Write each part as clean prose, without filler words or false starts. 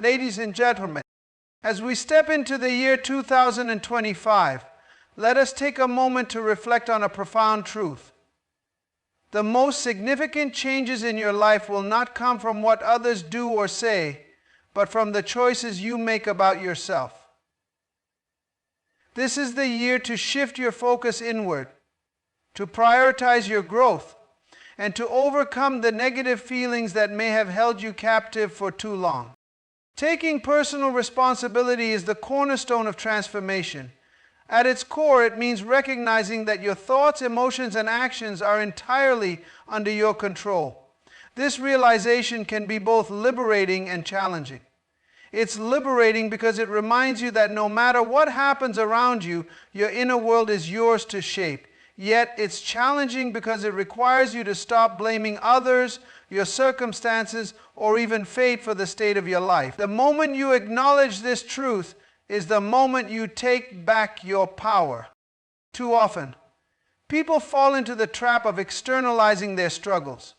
Ladies and gentlemen, as we step into the year 2025, let us take a moment to reflect on a profound truth. The most significant changes in your life will not come from what others do or say, but from the choices you make about yourself. This is the year to shift your focus inward, to prioritize your growth, and to overcome the negative feelings that may have held you captive for too long. Taking personal responsibility is the cornerstone of transformation. At its core, it means recognizing that your thoughts, emotions, and actions are entirely under your control. This realization can be both liberating and challenging. It's liberating because it reminds you that no matter what happens around you, your inner world is yours to shape. Yet it's challenging because it requires you to stop blaming others, your circumstances, or even fate for the state of your life. The moment you acknowledge this truth is the moment you take back your power. Too often, people fall into the trap of externalizing their struggles.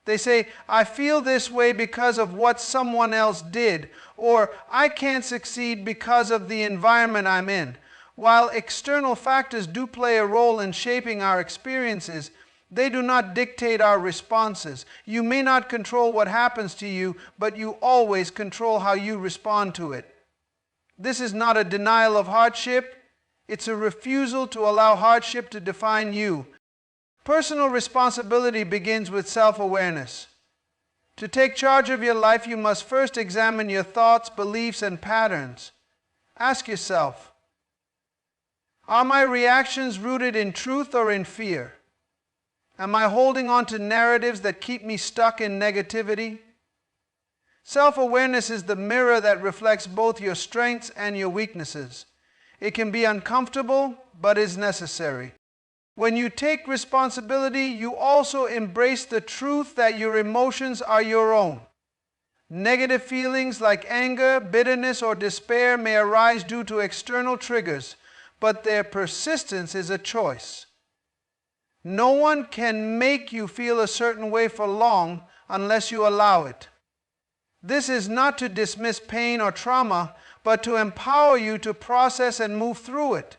They say, I feel this way because of what someone else did, or I can't succeed because of the environment I'm in. While external factors do play a role in shaping our experiences, they do not dictate our responses. You may not control what happens to you, but you always control how you respond to it. This is not a denial of hardship. It's a refusal to allow hardship to define you. Personal responsibility begins with self-awareness. To take charge of your life, you must first examine your thoughts, beliefs, and patterns. Ask yourself, are my reactions rooted in truth or in fear? Am I holding on to narratives that keep me stuck in negativity? Self-awareness is the mirror that reflects both your strengths and your weaknesses. It can be uncomfortable, but is necessary. When you take responsibility, you also embrace the truth that your emotions are your own. Negative feelings like anger, bitterness, or despair may arise due to external triggers, but their persistence is a choice. No one can make you feel a certain way for long unless you allow it. This is not to dismiss pain or trauma, but to empower you to process and move through it.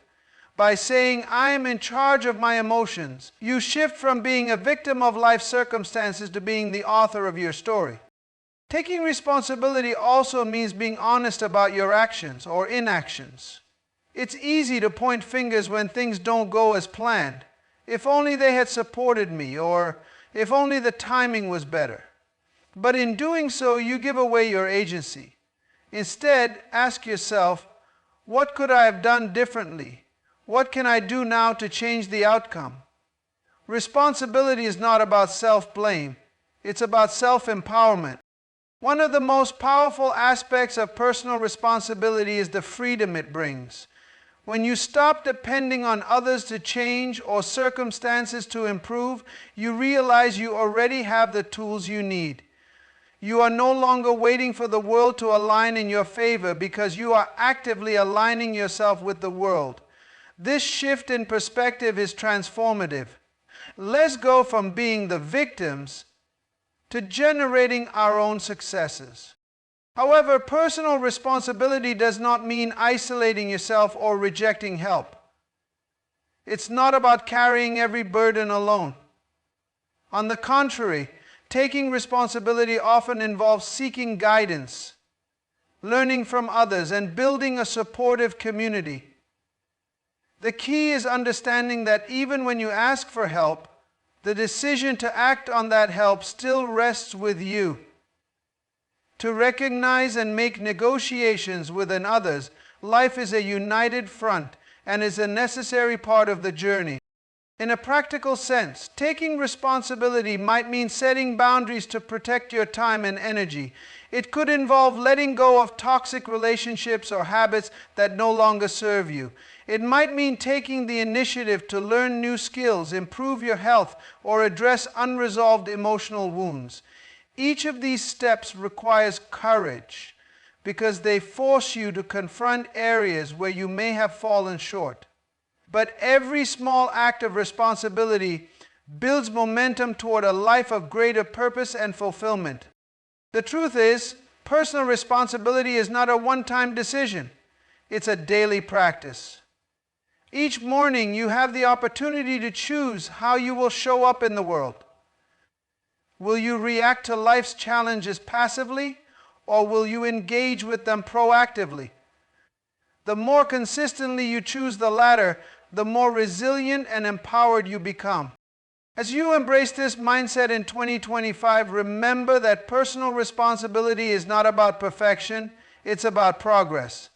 By saying, I am in charge of my emotions, you shift from being a victim of life circumstances to being the author of your story. Taking responsibility also means being honest about your actions or inactions. It's easy to point fingers when things don't go as planned. If only they had supported me, or if only the timing was better. But in doing so, you give away your agency. Instead, ask yourself, what could I have done differently? What can I do now to change the outcome? Responsibility is not about self-blame. It's about self-empowerment. One of the most powerful aspects of personal responsibility is the freedom it brings. When you stop depending on others to change or circumstances to improve, you realize you already have the tools you need. You are no longer waiting for the world to align in your favor because you are actively aligning yourself with the world. This shift in perspective is transformative. Let's go from being the victims to generating our own successes. However, personal responsibility does not mean isolating yourself or rejecting help. It's not about carrying every burden alone. On the contrary, taking responsibility often involves seeking guidance, learning from others, and building a supportive community. The key is understanding that even when you ask for help, the decision to act on that help still rests with you. To recognize and make negotiations with others, life is a united front and is a necessary part of the journey. In a practical sense, taking responsibility might mean setting boundaries to protect your time and energy. It could involve letting go of toxic relationships or habits that no longer serve you. It might mean taking the initiative to learn new skills, improve your health, or address unresolved emotional wounds. Each of these steps requires courage because they force you to confront areas where you may have fallen short. But every small act of responsibility builds momentum toward a life of greater purpose and fulfillment. The truth is, Personal responsibility is not a one-time decision. It's a daily practice. Each morning you have the opportunity to choose how you will show up in the world. Will you react to life's challenges passively, or will you engage with them proactively? The more consistently you choose the latter, the more resilient and empowered you become. As you embrace this mindset in 2025, remember that personal responsibility is not about perfection, it's about progress.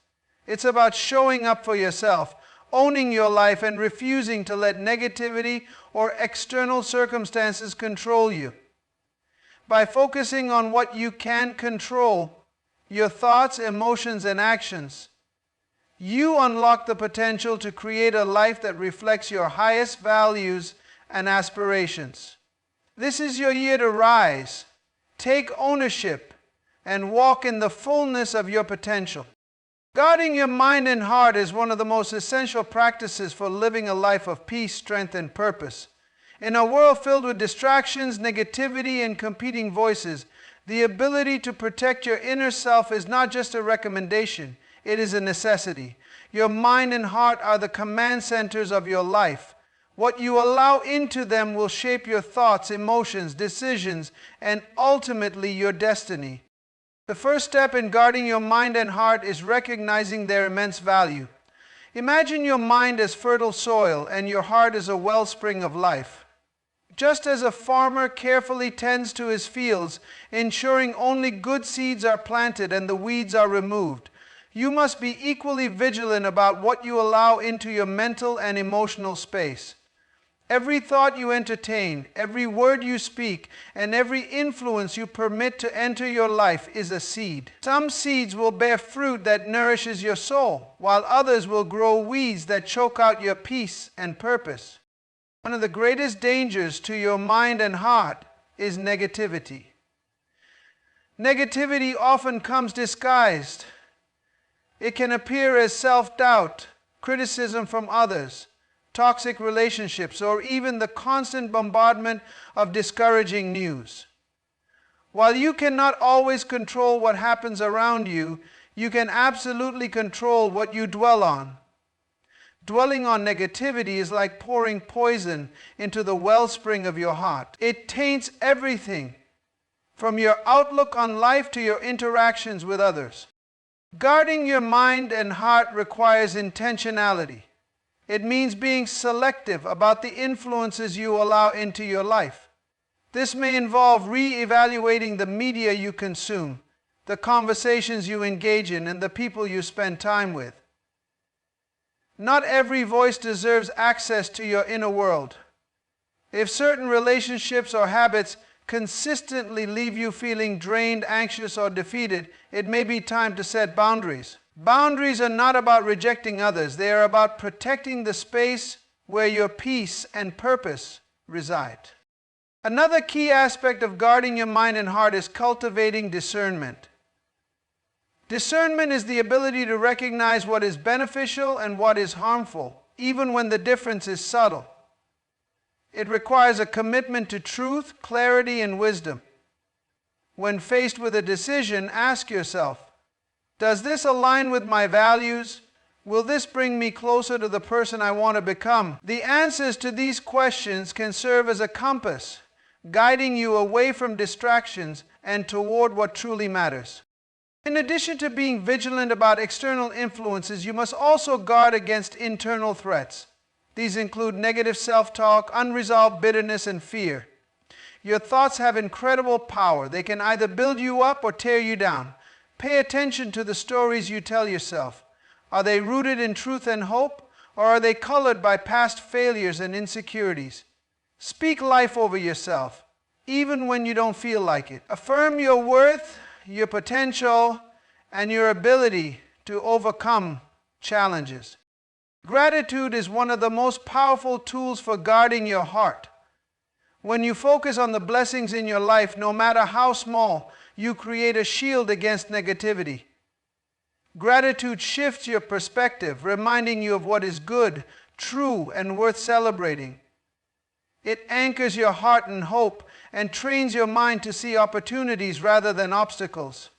It's about showing up for yourself, owning your life, and refusing to let negativity or external circumstances control you. By focusing on what you can control, your thoughts, emotions, and actions, you unlock the potential to create a life that reflects your highest values and aspirations. This is your year to rise, take ownership, and walk in the fullness of your potential. Guarding your mind and heart is one of the most essential practices for living a life of peace, strength, and purpose. In a world filled with distractions, negativity, and competing voices, the ability to protect your inner self is not just a recommendation, it is a necessity. Your mind and heart are the command centers of your life. What you allow into them will shape your thoughts, emotions, decisions, and ultimately your destiny. The first step in guarding your mind and heart is recognizing their immense value. Imagine your mind as fertile soil and your heart as a wellspring of life. Just as a farmer carefully tends to his fields, ensuring only good seeds are planted and the weeds are removed, you must be equally vigilant about what you allow into your mental and emotional space. Every thought you entertain, every word you speak, and every influence you permit to enter your life is a seed. Some seeds will bear fruit that nourishes your soul, while others will grow weeds that choke out your peace and purpose. One of the greatest dangers to your mind and heart is negativity. Negativity often comes disguised. It can appear as self-doubt, criticism from others, toxic relationships, or even the constant bombardment of discouraging news. While you cannot always control what happens around you, you can absolutely control what you dwell on. Dwelling on negativity is like pouring poison into the wellspring of your heart. It taints everything, from your outlook on life to your interactions with others. Guarding your mind and heart requires intentionality. It means being selective about the influences you allow into your life. This may involve re-evaluating the media you consume, the conversations you engage in, and the people you spend time with. Not every voice deserves access to your inner world. If certain relationships or habits consistently leave you feeling drained, anxious, or defeated, it may be time to set boundaries. Boundaries are not about rejecting others. They are about protecting the space where your peace and purpose reside. Another key aspect of guarding your mind and heart is cultivating discernment. Discernment is the ability to recognize what is beneficial and what is harmful, even when the difference is subtle. It requires a commitment to truth, clarity, and wisdom. When faced with a decision, ask yourself, does this align with my values? Will this bring me closer to the person I want to become? The answers to these questions can serve as a compass, guiding you away from distractions and toward what truly matters. In addition to being vigilant about external influences, you must also guard against internal threats. These include negative self-talk, unresolved bitterness, and fear. Your thoughts have incredible power. They can either build you up or tear you down. Pay attention to the stories you tell yourself. Are they rooted in truth and hope, or are they colored by past failures and insecurities? Speak life over yourself, even when you don't feel like it. Affirm your worth, your potential, and your ability to overcome challenges. Gratitude is one of the most powerful tools for guarding your heart. When you focus on the blessings in your life, no matter how small, you create a shield against negativity. Gratitude shifts your perspective, reminding you of what is good, true, and worth celebrating. It anchors your heart in hope and trains your mind to see opportunities rather than obstacles.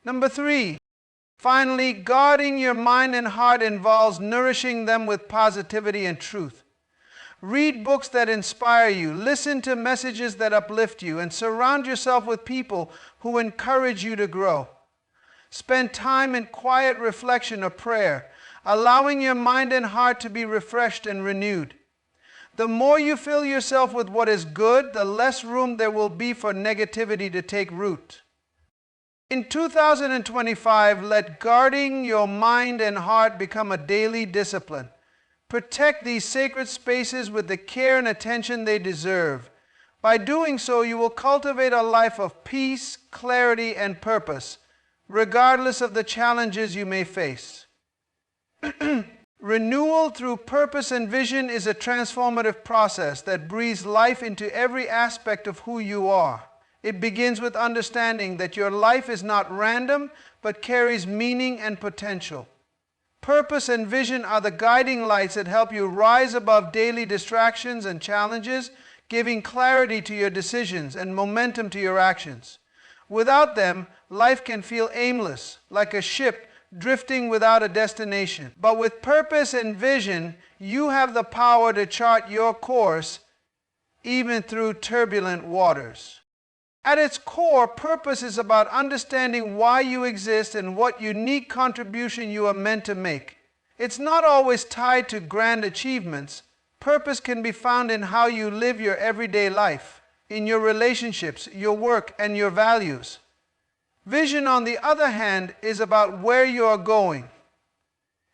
Number 3, finally, guarding your mind and heart involves nourishing them with positivity and truth. Read books that inspire you, listen to messages that uplift you, and surround yourself with people who encourage you to grow. Spend time in quiet reflection or prayer, allowing your mind and heart to be refreshed and renewed. The more you fill yourself with what is good, the less room there will be for negativity to take root. In 2025, let guarding your mind and heart become a daily discipline. Protect these sacred spaces with the care and attention they deserve. By doing so, you will cultivate a life of peace, clarity, and purpose, regardless of the challenges you may face. Renewal through purpose and vision is a transformative process that breathes life into every aspect of who you are. It begins with understanding that your life is not random, but carries meaning and potential. Purpose and vision are the guiding lights that help you rise above daily distractions and challenges, giving clarity to your decisions and momentum to your actions. Without them, life can feel aimless, like a ship drifting without a destination. But with purpose and vision, you have the power to chart your course, even through turbulent waters. At its core, purpose is about understanding why you exist and what unique contribution you are meant to make. It's not always tied to grand achievements. Purpose can be found in how you live your everyday life, in your relationships, your work, and your values. Vision, on the other hand, is about where you are going.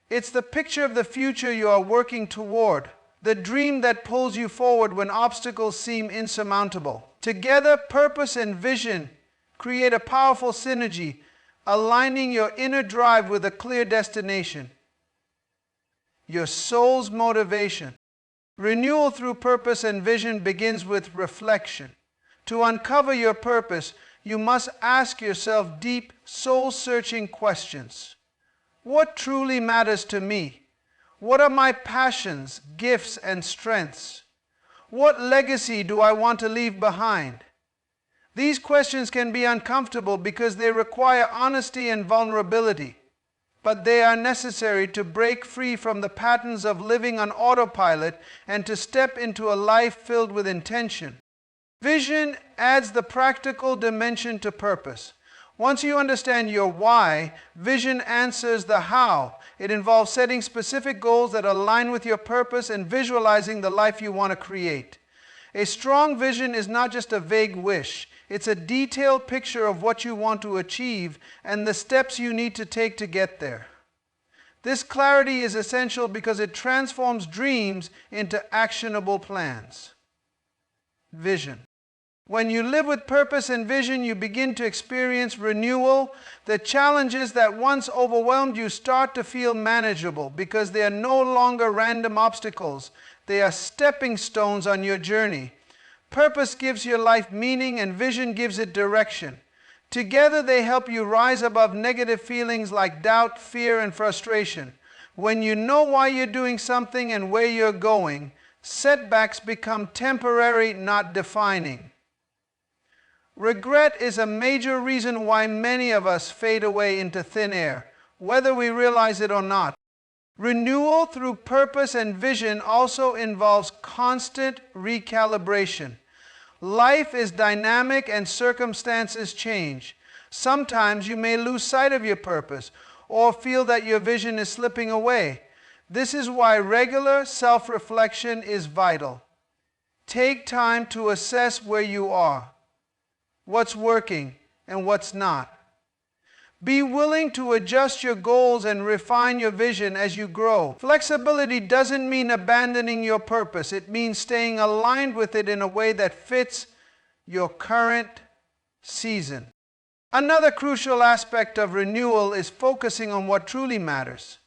It's the picture of the future you are working toward, the dream that pulls you forward when obstacles seem insurmountable. Together, purpose and vision create a powerful synergy, aligning your inner drive with a clear destination, your soul's motivation. Renewal through purpose and vision begins with reflection. To uncover your purpose, you must ask yourself deep, soul-searching questions. What truly matters to me? What are my passions, gifts, and strengths? What legacy do I want to leave behind? These questions can be uncomfortable because they require honesty and vulnerability, but they are necessary to break free from the patterns of living on autopilot and to step into a life filled with intention. Vision adds the practical dimension to purpose. Once you understand your why, vision answers the how. It involves setting specific goals that align with your purpose and visualizing the life you want to create. A strong vision is not just a vague wish. It's a detailed picture of what you want to achieve and the steps you need to take to get there. This clarity is essential because it transforms dreams into actionable plans. Vision. When you live with purpose and vision, you begin to experience renewal. The challenges that once overwhelmed you start to feel manageable because they are no longer random obstacles. They are stepping stones on your journey. Purpose gives your life meaning and vision gives it direction. Together they help you rise above negative feelings like doubt, fear, and frustration. When you know why you're doing something and where you're going, setbacks become temporary, not defining. Regret is a major reason why many of us fade away into thin air, whether we realize it or not. Renewal through purpose and vision also involves constant recalibration. Life is dynamic and circumstances change. Sometimes you may lose sight of your purpose or feel that your vision is slipping away. This is why regular self-reflection is vital. Take time to assess where you are, what's working, and what's not. Be willing to adjust your goals and refine your vision as you grow. Flexibility doesn't mean abandoning your purpose. It means staying aligned with it in a way that fits your current season. Another crucial aspect of renewal is focusing on what truly matters.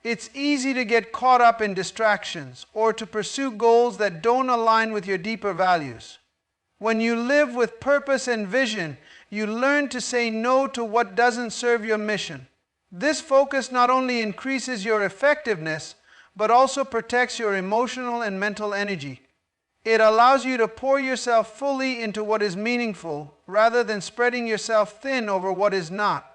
It's easy to get caught up in distractions or to pursue goals that don't align with your deeper values. When you live with purpose and vision, you learn to say no to what doesn't serve your mission. This focus not only increases your effectiveness, but also protects your emotional and mental energy. It allows you to pour yourself fully into what is meaningful, rather than spreading yourself thin over what is not.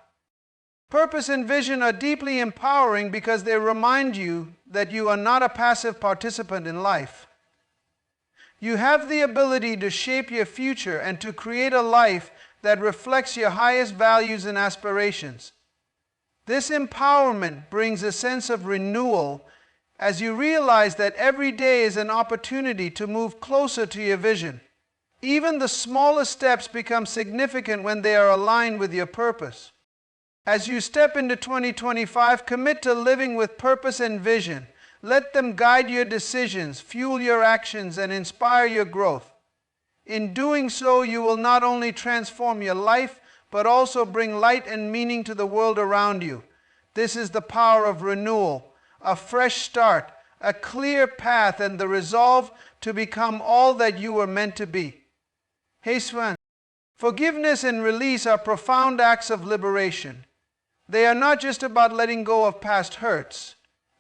Purpose and vision are deeply empowering because they remind you that you are not a passive participant in life. You have the ability to shape your future and to create a life that reflects your highest values and aspirations. This empowerment brings a sense of renewal as you realize that every day is an opportunity to move closer to your vision. Even the smallest steps become significant when they are aligned with your purpose. As you step into 2025, commit to living with purpose and vision. Let them guide your decisions, fuel your actions, and inspire your growth. In doing so, you will not only transform your life, but also bring light and meaning to the world around you. This is the power of renewal, a fresh start, a clear path, and the resolve to become all that you were meant to be. Hey Sven, forgiveness and release are profound acts of liberation. They are not just about letting go of past hurts.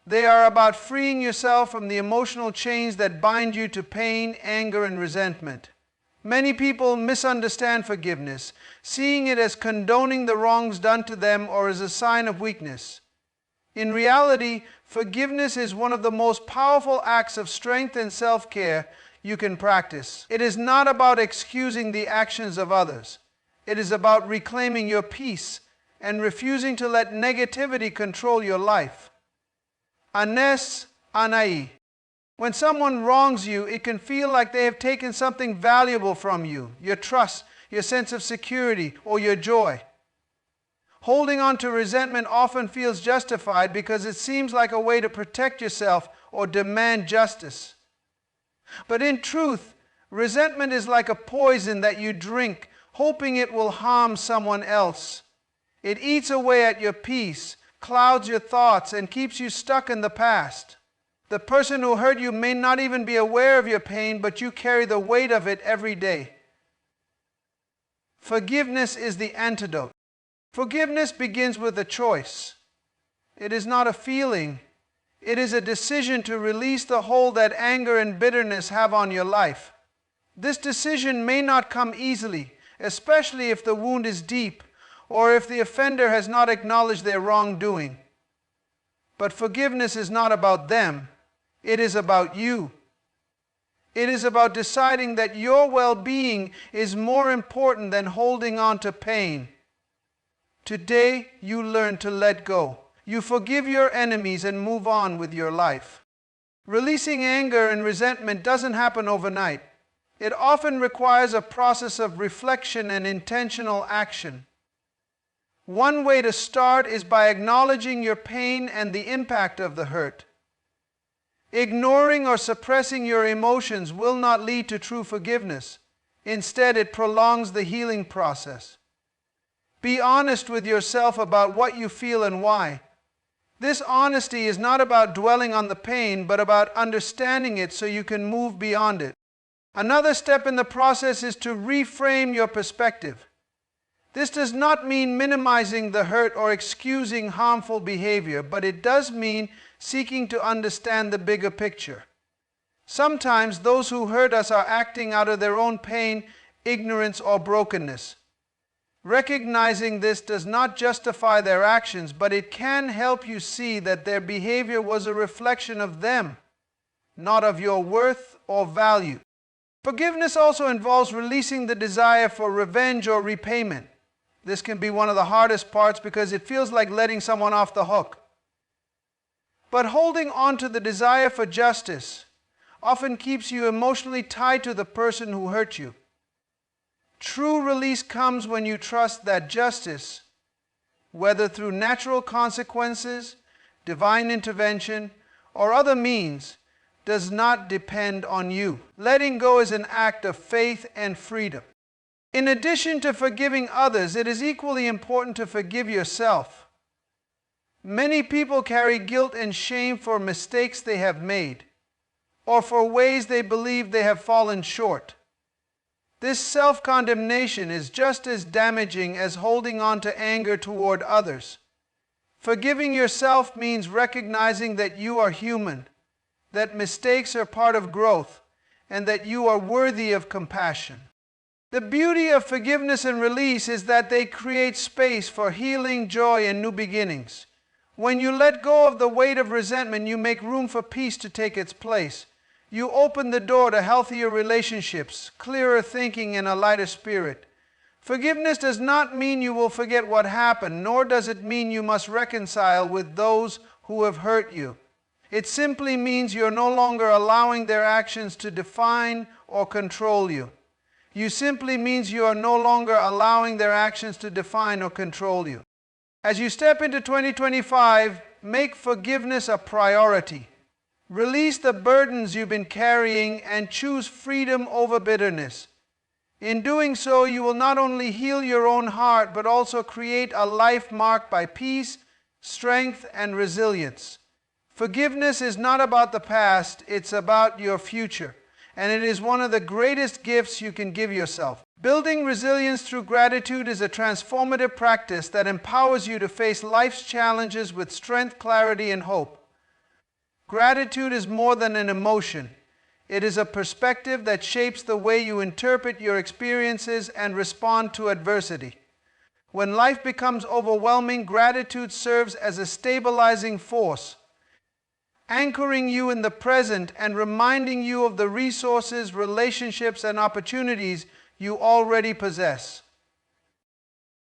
They are about freeing yourself from the emotional chains that bind you to pain, anger, and resentment. Many people misunderstand forgiveness, seeing it as condoning the wrongs done to them or as a sign of weakness. In reality, forgiveness is one of the most powerful acts of strength and self-care you can practice. It is not about excusing the actions of others. It is about reclaiming your peace and refusing to let negativity control your life. Anes anai. When someone wrongs you, it can feel like they have taken something valuable from you, your trust, your sense of security, or your joy. Holding on to resentment often feels justified because it seems like a way to protect yourself or demand justice. But in truth, resentment is like a poison that you drink, hoping it will harm someone else. It eats away at your peace, clouds your thoughts, and keeps you stuck in the past. The person who hurt you may not even be aware of your pain, but you carry the weight of it every day. Forgiveness is the antidote. Forgiveness begins with a choice. It is not a feeling. It is a decision to release the hold that anger and bitterness have on your life. This decision may not come easily, especially if the wound is deep or if the offender has not acknowledged their wrongdoing. But forgiveness is not about them. It is about you. It is about deciding that your well-being is more important than holding on to pain. Today, you learn to let go. You forgive your enemies and move on with your life. Releasing anger and resentment doesn't happen overnight. It often requires a process of reflection and intentional action. One way to start is by acknowledging your pain and the impact of the hurt. Ignoring or suppressing your emotions will not lead to true forgiveness. Instead, it prolongs the healing process. Be honest with yourself about what you feel and why. This honesty is not about dwelling on the pain, but about understanding it so you can move beyond it. Another step in the process is to reframe your perspective. This does not mean minimizing the hurt or excusing harmful behavior, but it does mean seeking to understand the bigger picture. Sometimes those who hurt us are acting out of their own pain, ignorance, or brokenness. Recognizing this does not justify their actions, but it can help you see that their behavior was a reflection of them, not of your worth or value. Forgiveness also involves releasing the desire for revenge or repayment. This can be one of the hardest parts because it feels like letting someone off the hook. But holding on to the desire for justice often keeps you emotionally tied to the person who hurt you. True release comes when you trust that justice, whether through natural consequences, divine intervention, or other means, does not depend on you. Letting go is an act of faith and freedom. In addition to forgiving others, it is equally important to forgive yourself. Many people carry guilt and shame for mistakes they have made, or for ways they believe they have fallen short. This self-condemnation is just as damaging as holding on to anger toward others. Forgiving yourself means recognizing that you are human, that mistakes are part of growth, and that you are worthy of compassion. The beauty of forgiveness and release is that they create space for healing, joy, and new beginnings. When you let go of the weight of resentment, you make room for peace to take its place. You open the door to healthier relationships, clearer thinking, and a lighter spirit. Forgiveness does not mean you will forget what happened, nor does it mean you must reconcile with those who have hurt you. It simply means you're no longer allowing their actions to define or control you. You simply means you are no longer allowing their actions to define or control you. As you step into 2025, make forgiveness a priority. Release the burdens you've been carrying and choose freedom over bitterness. In doing so, you will not only heal your own heart, but also create a life marked by peace, strength, and resilience. Forgiveness is not about the past, it's about your future. And it is one of the greatest gifts you can give yourself. Building resilience through gratitude is a transformative practice that empowers you to face life's challenges with strength, clarity, and hope. Gratitude is more than an emotion. It is a perspective that shapes the way you interpret your experiences and respond to adversity. When life becomes overwhelming, gratitude serves as a stabilizing force, anchoring you in the present and reminding you of the resources, relationships, and opportunities you already possess.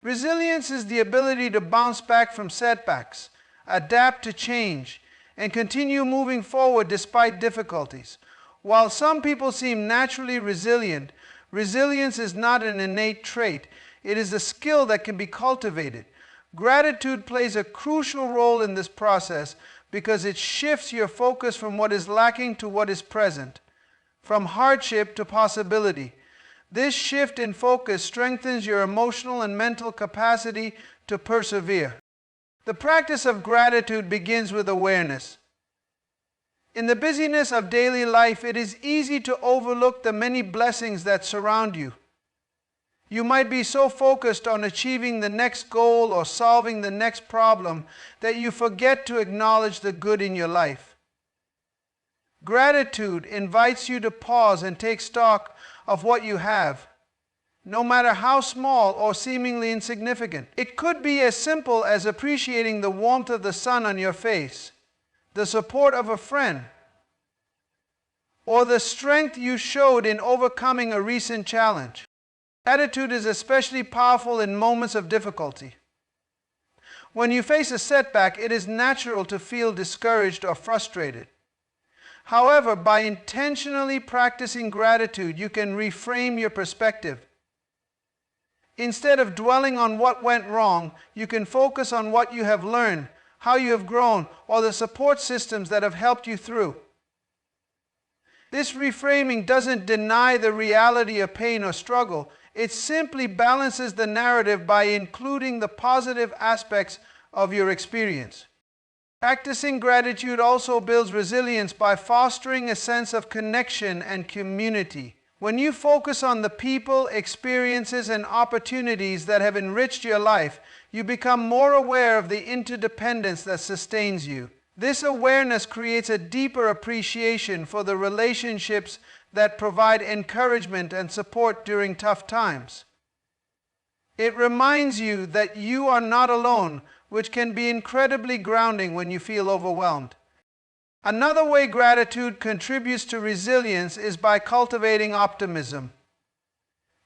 Resilience is the ability to bounce back from setbacks, adapt to change, and continue moving forward despite difficulties. While some people seem naturally resilient, resilience is not an innate trait. It is a skill that can be cultivated. Gratitude plays a crucial role in this process because it shifts your focus from what is lacking to what is present, from hardship to possibility. This shift in focus strengthens your emotional and mental capacity to persevere. The practice of gratitude begins with awareness. In the busyness of daily life, it is easy to overlook the many blessings that surround you. You might be so focused on achieving the next goal or solving the next problem that you forget to acknowledge the good in your life. Gratitude invites you to pause and take stock of what you have, no matter how small or seemingly insignificant. It could be as simple as appreciating the warmth of the sun on your face, the support of a friend, or the strength you showed in overcoming a recent challenge. Gratitude is especially powerful in moments of difficulty. When you face a setback, it is natural to feel discouraged or frustrated. However, by intentionally practicing gratitude, you can reframe your perspective. Instead of dwelling on what went wrong, you can focus on what you have learned, how you have grown, or the support systems that have helped you through. This reframing doesn't deny the reality of pain or struggle. It simply balances the narrative by including the positive aspects of your experience. Practicing gratitude also builds resilience by fostering a sense of connection and community. When you focus on the people, experiences, and opportunities that have enriched your life, you become more aware of the interdependence that sustains you. This awareness creates a deeper appreciation for the relationships that provide encouragement and support during tough times. It reminds you that you are not alone, which can be incredibly grounding when you feel overwhelmed. Another way gratitude contributes to resilience is by cultivating optimism.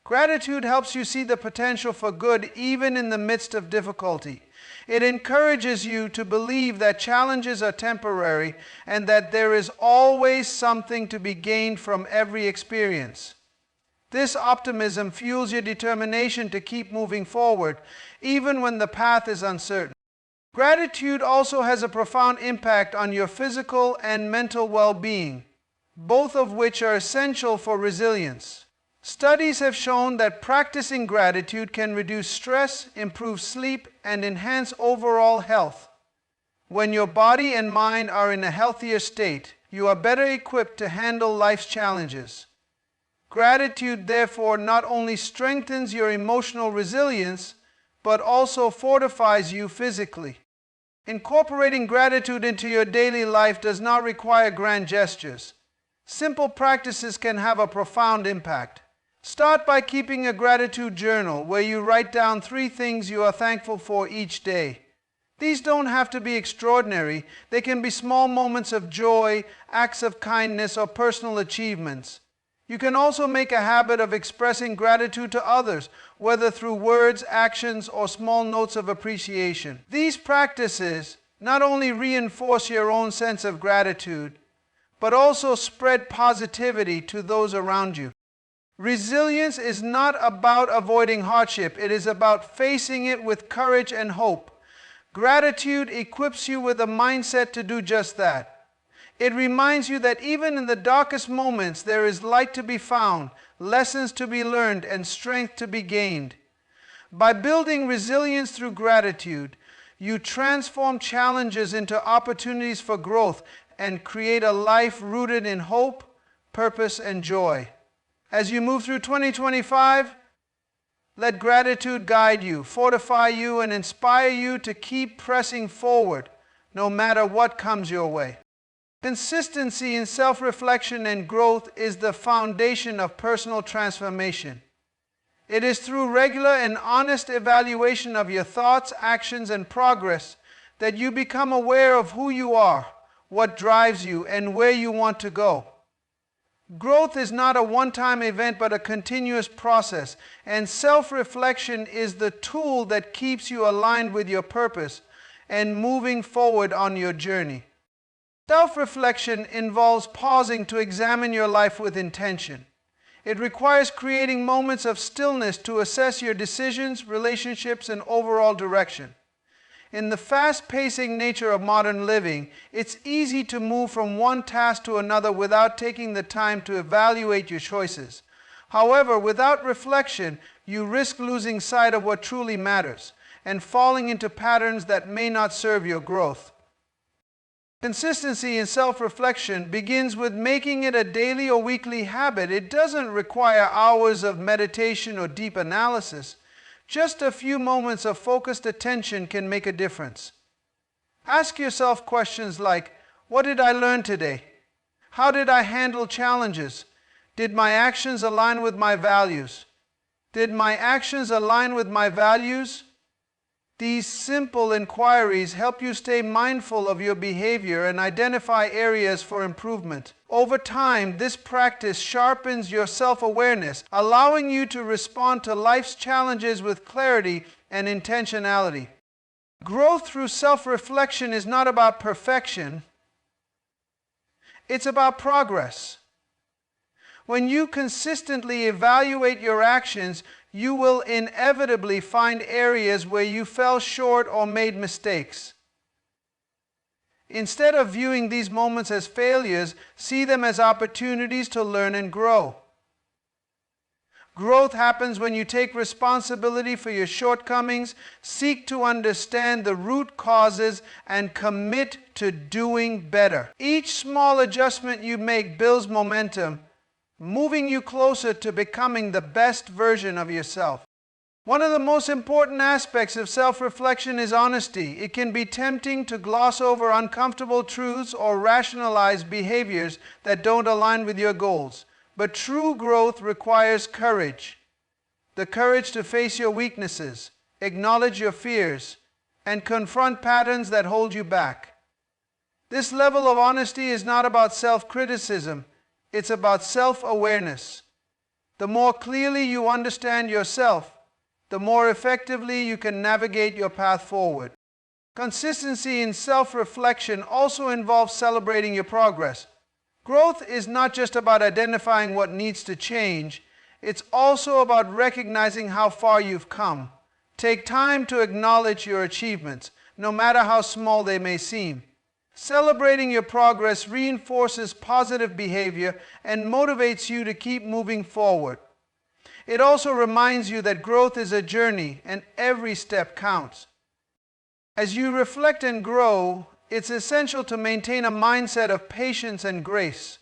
Gratitude helps you see the potential for good even in the midst of difficulty. It encourages you to believe that challenges are temporary and that there is always something to be gained from every experience. This optimism fuels your determination to keep moving forward, even when the path is uncertain. Gratitude also has a profound impact on your physical and mental well-being, both of which are essential for resilience. Studies have shown that practicing gratitude can reduce stress, improve sleep, and enhance overall health. When your body and mind are in a healthier state, you are better equipped to handle life's challenges. Gratitude, therefore, not only strengthens your emotional resilience, but also fortifies you physically. Incorporating gratitude into your daily life does not require grand gestures. Simple practices can have a profound impact. Start by keeping a gratitude journal where you write down 3 things you are thankful for each day. These don't have to be extraordinary. They can be small moments of joy, acts of kindness, or personal achievements. You can also make a habit of expressing gratitude to others, whether through words, actions, or small notes of appreciation. These practices not only reinforce your own sense of gratitude, but also spread positivity to those around you. Resilience is not about avoiding hardship. It is about facing it with courage and hope. Gratitude equips you with a mindset to do just that. It reminds you that even in the darkest moments, there is light to be found, lessons to be learned, and strength to be gained. By building resilience through gratitude, you transform challenges into opportunities for growth and create a life rooted in hope, purpose, and joy. As you move through 2025, let gratitude guide you, fortify you, and inspire you to keep pressing forward, no matter what comes your way. Consistency in self-reflection and growth is the foundation of personal transformation. It is through regular and honest evaluation of your thoughts, actions, and progress that you become aware of who you are, what drives you, and where you want to go. Growth is not a one-time event but a continuous process, and self-reflection is the tool that keeps you aligned with your purpose and moving forward on your journey. Self-reflection involves pausing to examine your life with intention. It requires creating moments of stillness to assess your decisions, relationships, and overall direction. In the fast-pacing nature of modern living, it's easy to move from one task to another without taking the time to evaluate your choices. However, without reflection, you risk losing sight of what truly matters and falling into patterns that may not serve your growth. Consistency in self-reflection begins with making it a daily or weekly habit. It doesn't require hours of meditation or deep analysis. Just a few moments of focused attention can make a difference. Ask yourself questions like, what did I learn today? How did I handle challenges? Did my actions align with my values? Did my actions align with my values? These simple inquiries help you stay mindful of your behavior and identify areas for improvement. Over time, this practice sharpens your self-awareness, allowing you to respond to life's challenges with clarity and intentionality. Growth through self-reflection is not about perfection. It's about progress. When you consistently evaluate your actions, you will inevitably find areas where you fell short or made mistakes. Instead of viewing these moments as failures, see them as opportunities to learn and grow. Growth happens when you take responsibility for your shortcomings, seek to understand the root causes, and commit to doing better. Each small adjustment you make builds momentum, moving you closer to becoming the best version of yourself. One of the most important aspects of self-reflection is honesty. It can be tempting to gloss over uncomfortable truths or rationalize behaviors that don't align with your goals. But true growth requires courage. The courage to face your weaknesses, acknowledge your fears, and confront patterns that hold you back. This level of honesty is not about self-criticism. It's about self-awareness. The more clearly you understand yourself, the more effectively you can navigate your path forward. Consistency in self-reflection also involves celebrating your progress. Growth is not just about identifying what needs to change, it's also about recognizing how far you've come. Take time to acknowledge your achievements, no matter how small they may seem. Celebrating your progress reinforces positive behavior and motivates you to keep moving forward. It also reminds you that growth is a journey and every step counts. As you reflect and grow, it's essential to maintain a mindset of patience and grace.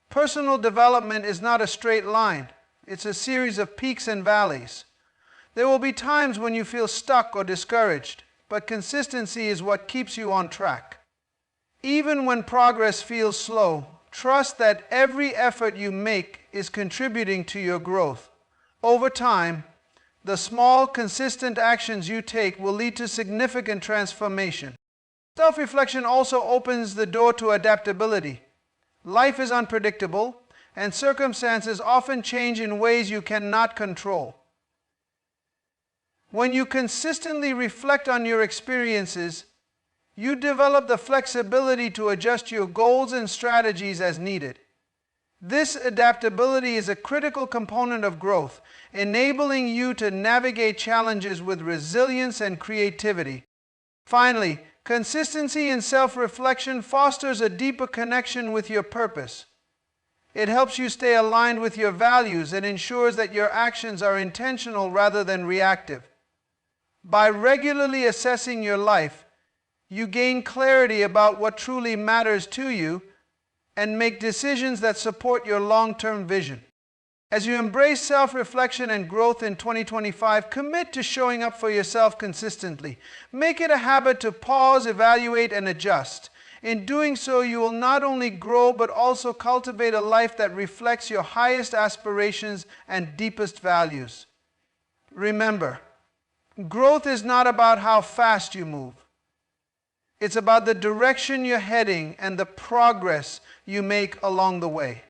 Personal development is not a straight line. It's a series of peaks and valleys. There will be times when you feel stuck or discouraged, but consistency is what keeps you on track. Even when progress feels slow, Trust that every effort you make is contributing to your growth. Over time, the small, consistent actions you take will lead to significant transformation. Self-reflection also opens the door to adaptability. Life is unpredictable, and circumstances often change in ways you cannot control. When you consistently reflect on your experiences, you develop the flexibility to adjust your goals and strategies as needed. This adaptability is a critical component of growth, enabling you to navigate challenges with resilience and creativity. Finally, consistency in self-reflection fosters a deeper connection with your purpose. It helps you stay aligned with your values and ensures that your actions are intentional rather than reactive. By regularly assessing your life, you gain clarity about what truly matters to you and make decisions that support your long-term vision. As you embrace self-reflection and growth in 2025, commit to showing up for yourself consistently. Make it a habit to pause, evaluate, and adjust. In doing so, you will not only grow but also cultivate a life that reflects your highest aspirations and deepest values. Remember, growth is not about how fast you move. It's about the direction you're heading and the progress you make along the way.